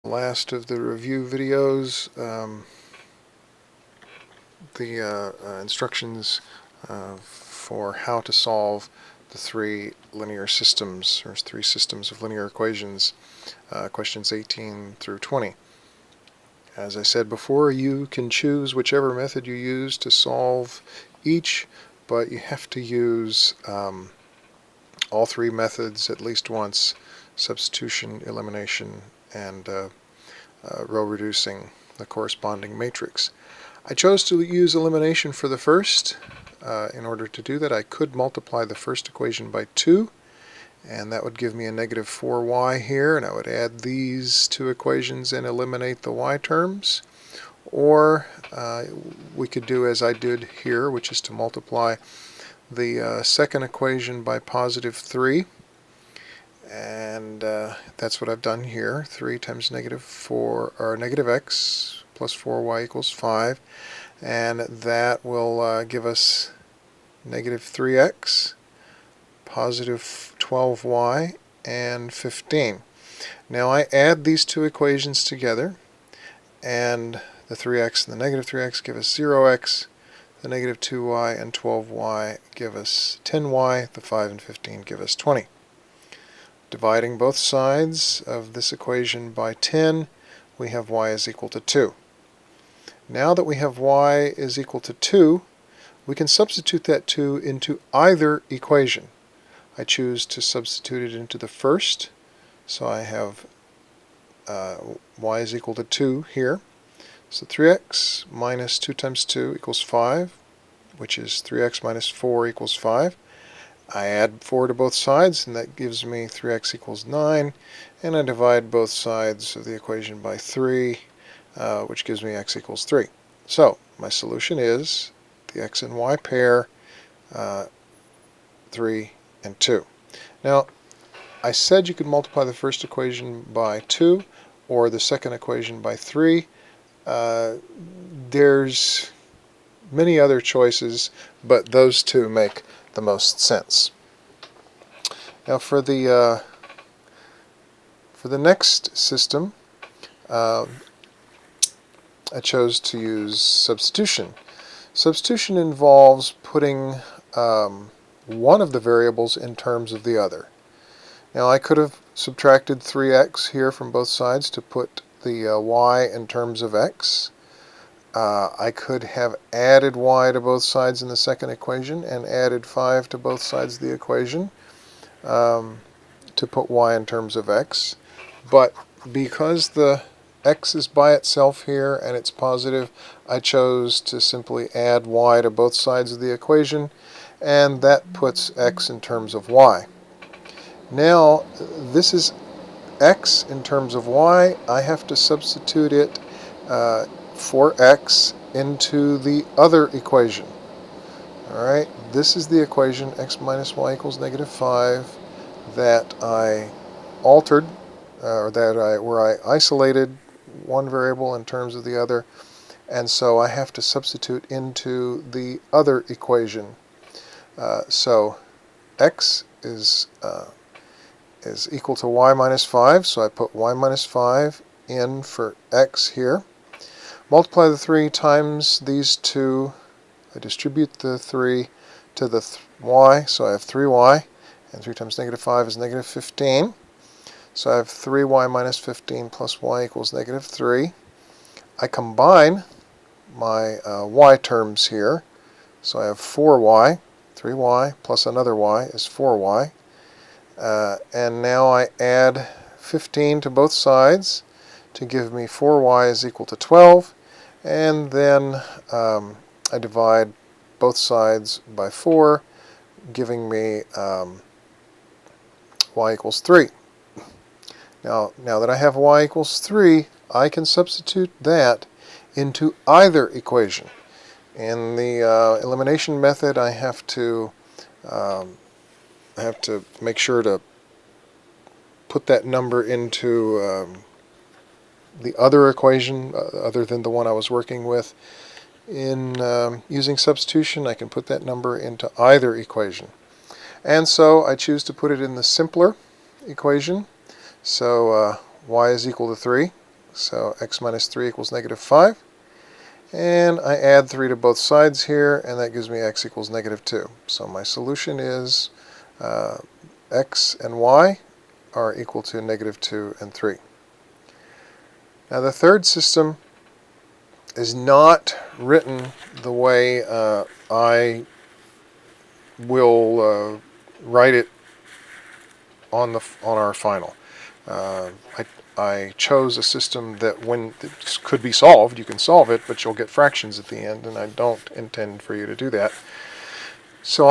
Last of the review videos, the instructions for how to solve the three linear systems, or three systems of linear equations, questions 18 through 20. As I said before, you can choose whichever method you use to solve each, but you have to use all three methods at least once: substitution, elimination, and row reducing the corresponding matrix. I chose to use elimination for the first. In order to do that, I could multiply the first equation by 2, and that would give me a negative 4y here, and I would add these two equations and eliminate the y terms. Or we could do as I did here, which is to multiply the second equation by positive 3. And that's what I've done here. 3 times negative 4, or negative x plus 4y equals 5. And that will give us negative 3x, positive 12y, and 15. Now I add these two equations together, and the 3x and the negative 3x give us 0x, the negative 2y and 12y give us 10y, the 5 and 15 give us 20. Dividing both sides of this equation by 10, we have y is equal to 2. Now that we have y is equal to 2, we can substitute that 2 into either equation. I choose to substitute it into the first, so I have y is equal to 2 here. So 3x minus 2 times 2 equals 5, which is 3x minus 4 equals 5. I add 4 to both sides, and that gives me 3x equals 9, and I divide both sides of the equation by 3, which gives me x equals 3. So my solution is the x and y pair, 3 and 2. Now, I said you could multiply the first equation by 2 or the second equation by 3. There's many other choices, but those two make the most sense. Now for the next system, I chose to use substitution. Substitution involves putting one of the variables in terms of the other. Now I could have subtracted 3x here from both sides to put the y in terms of x. I could have added y to both sides in the second equation and added 5 to both sides of the equation to put y in terms of x. But because the x is by itself here and it's positive, I chose to simply add y to both sides of the equation, and that puts x in terms of y. Now this is x in terms of y. I have to substitute it for x into the other equation. Alright, this is the equation x minus y equals negative 5 that I altered, where I isolated one variable in terms of the other, and so I have to substitute into the other equation. So x is equal to y minus 5, so I put y minus 5 in for x here. Multiply the 3 times these two. I distribute the 3 to the y, so I have 3y, and 3 times negative 5 is negative 15. So I have 3y minus 15 plus y equals negative 3. I combine my y terms here, so I have 4y, 3y plus another y is 4y. And now I add 15 to both sides to give me 4y is equal to 12. And then I divide both sides by 4, giving me y equals 3. Now that I have y equals 3, I can substitute that into either equation. In the elimination method, I have to make sure to put that number into the other equation other than the one I was working with. In using substitution, I can put that number into either equation. And so I choose to put it in the simpler equation. So y is equal to 3. So x minus 3 equals negative 5. And I add 3 to both sides here, and that gives me x equals negative 2. So my solution is x and y are equal to negative 2 and 3. Now the third system is not written the way I will write it on our final. I chose a system that when it could be solved, you can solve it, but you'll get fractions at the end, and I don't intend for you to do that. So